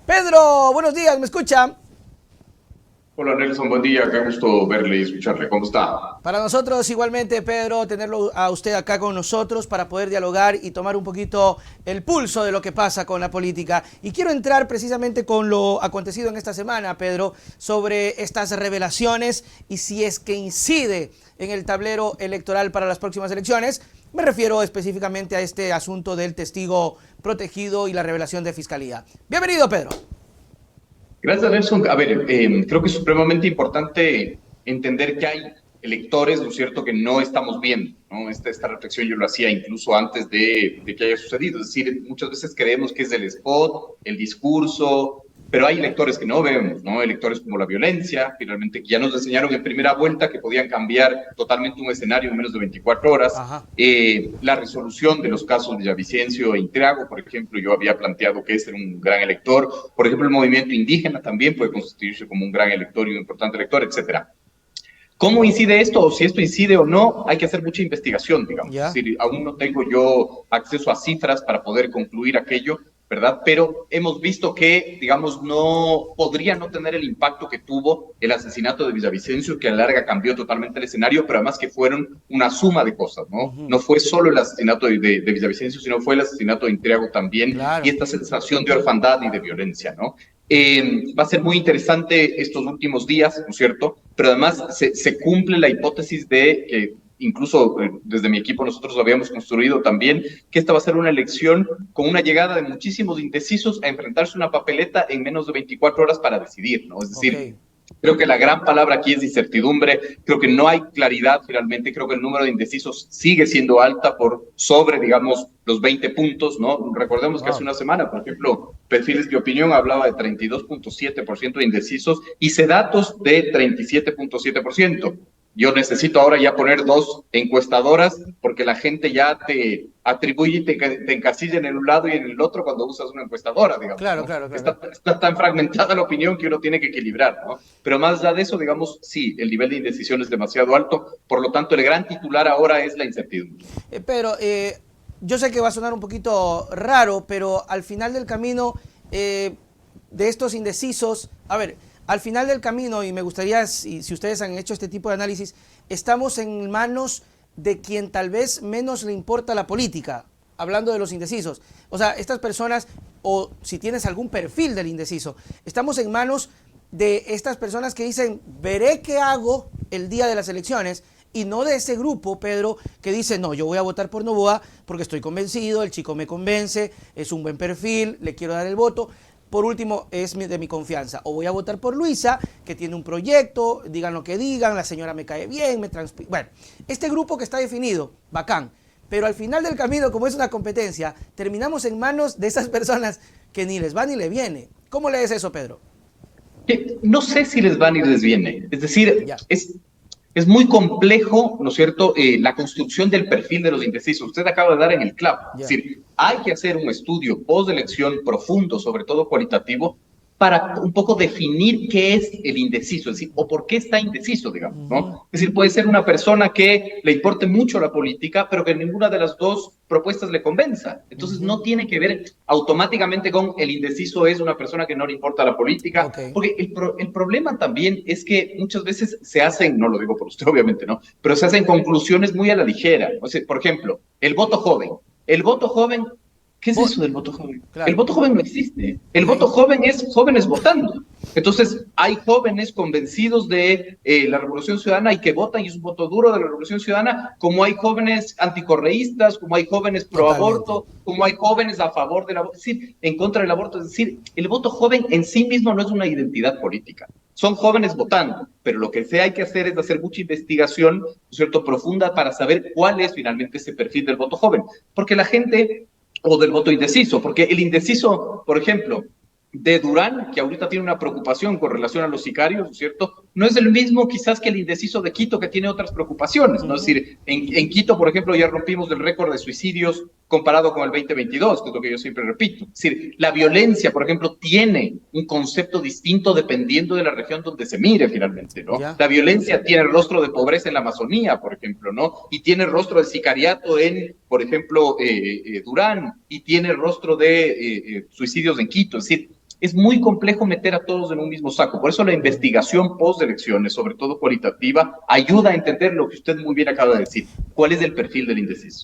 Pedro, buenos días, ¿me escucha? Hola Nelson, buen día, qué gusto verle y escucharle. ¿Cómo está? Para nosotros igualmente, Pedro, tenerlo a usted acá con nosotros para poder dialogar y tomar un poquito el pulso de lo que pasa con la política. Y quiero entrar precisamente con lo acontecido en esta semana, Pedro, sobre estas revelaciones y si es que incide en el tablero electoral para las próximas elecciones. Me refiero específicamente a este asunto del testigo protegido y la revelación de fiscalía. Bienvenido, Pedro. Gracias Nelson. A ver, creo que es supremamente importante entender que hay electores, ¿no es cierto?, que no estamos viendo, ¿no? Esta reflexión yo lo hacía incluso antes de que haya sucedido. Es decir, muchas veces creemos que es el spot, el discurso, pero hay electores que no vemos, ¿no? Electores como la violencia, finalmente, que ya nos enseñaron en primera vuelta que podían cambiar totalmente un escenario en menos de 24 horas. Ajá. La resolución de los casos de Villavicencio e Intriago, por ejemplo, yo había planteado que este era un gran elector. Por ejemplo, el movimiento indígena también puede constituirse como un gran elector y un importante elector, etcétera. ¿Cómo incide esto? O si esto incide o no, hay que hacer mucha investigación, digamos. Es Ya. decir, aún no tengo yo acceso a cifras para poder concluir aquello, ¿verdad? Pero hemos visto que, digamos, no podría no tener el impacto que tuvo el asesinato de Villavicencio, que a la larga cambió totalmente el escenario, pero además que fueron una suma de cosas, ¿no? Ujú. No fue solo el asesinato de Villavicencio, sino fue el asesinato de Intriago también, y Claro. esta sensación de orfandad y de violencia, ¿no? Va a ser muy interesante estos últimos días, ¿no es cierto? Pero además se cumple la hipótesis de que incluso desde mi equipo nosotros lo habíamos construido también, que esta va a ser una elección con una llegada de muchísimos indecisos a enfrentarse a una papeleta en menos de 24 horas para decidir, ¿no? Es Ok. decir, creo que la gran palabra aquí es incertidumbre, creo que no hay claridad finalmente, creo que el número de indecisos sigue siendo alta por sobre, digamos, los 20 puntos, ¿no? Recordemos que hace Wow. una semana, por ejemplo, Perfiles de Opinión hablaba de 32.7% de indecisos y Sedatos de 37.7%. Yo necesito ahora ya poner dos encuestadoras porque la gente ya te atribuye y te encasilla en un lado y en el otro cuando usas una encuestadora, digamos, Claro, ¿no? claro, claro. Está tan fragmentada la opinión que uno tiene que equilibrar, ¿no? Pero más allá de eso, digamos, sí, el nivel de indecisión es demasiado alto, por lo tanto, el gran titular ahora es la incertidumbre. Pedro, yo sé que va a sonar un poquito raro, pero al final del camino de estos indecisos, a ver, al final del camino, y me gustaría, si ustedes han hecho este tipo de análisis, estamos en manos de quien tal vez menos le importa la política, hablando de los indecisos. O sea, estas personas, o si tienes algún perfil del indeciso, estamos en manos de estas personas que dicen, veré qué hago el día de las elecciones, y no de ese grupo, Pedro, que dice, no, yo voy a votar por Novoa porque estoy convencido, el chico me convence, es un buen perfil, le quiero dar el voto. Por último, es de mi confianza. O voy a votar por Luisa, que tiene un proyecto, digan lo que digan, la señora me cae bien, Bueno, este grupo que está definido, bacán. Pero al final del camino, como es una competencia, terminamos en manos de esas personas que ni les va ni le viene. ¿Cómo lees eso, Pedro? No sé si les va ni les viene. Es decir, Ya. es muy complejo, ¿no es cierto?, la construcción del perfil de los indecisos. Usted acaba de dar en el clavo. Es Ya. decir, hay que hacer un estudio post-elección profundo, sobre todo cualitativo, para un poco definir qué es el indeciso, es decir, o por qué está indeciso, digamos, Ujú. ¿no? Es decir, puede ser una persona que le importe mucho la política, pero que ninguna de las dos propuestas le convenza. Entonces, Ujú. no tiene que ver automáticamente con el indeciso es una persona que no le importa la política, Ok. porque el problema también es que muchas veces se hacen, no lo digo por usted obviamente, ¿no? Pero se hacen conclusiones muy a la ligera. O sea, por ejemplo, el voto joven. El voto joven, ¿qué es eso del voto joven? El Claro. voto joven no existe. El Ok. voto joven es jóvenes votando. Entonces, hay jóvenes convencidos de la Revolución Ciudadana y que votan y es un voto duro de la Revolución Ciudadana, como hay jóvenes anticorreístas, como hay jóvenes pro Totalmente. aborto, como hay jóvenes a favor del aborto, es decir, en contra del aborto. Es decir, el voto joven en sí mismo no es una identidad política. Son jóvenes votando, pero lo que sí hay que hacer es hacer mucha investigación, ¿no es cierto?, profunda para saber cuál es finalmente ese perfil del voto joven. Porque la gente, o del voto indeciso, porque el indeciso, por ejemplo, de Durán, que ahorita tiene una preocupación con relación a los sicarios, ¿cierto? No es el mismo quizás que el indeciso de Quito, que tiene otras preocupaciones, ¿no? Es Ujú. decir, en Quito, por ejemplo, ya rompimos el récord de suicidios comparado con el 2022, que es lo que yo siempre repito. Es decir, la violencia, por ejemplo, tiene un concepto distinto dependiendo de la región donde se mire finalmente, ¿no? Ya. La violencia tiene rostro de pobreza en la Amazonía, por ejemplo, ¿no? Y tiene rostro de sicariato en, por ejemplo, Durán, y tiene rostro de suicidios en Quito. Es decir, es muy complejo meter a todos en un mismo saco. Por eso la investigación post-elecciones, sobre todo cualitativa, ayuda a entender lo que usted muy bien acaba de decir, cuál es el perfil del indeciso.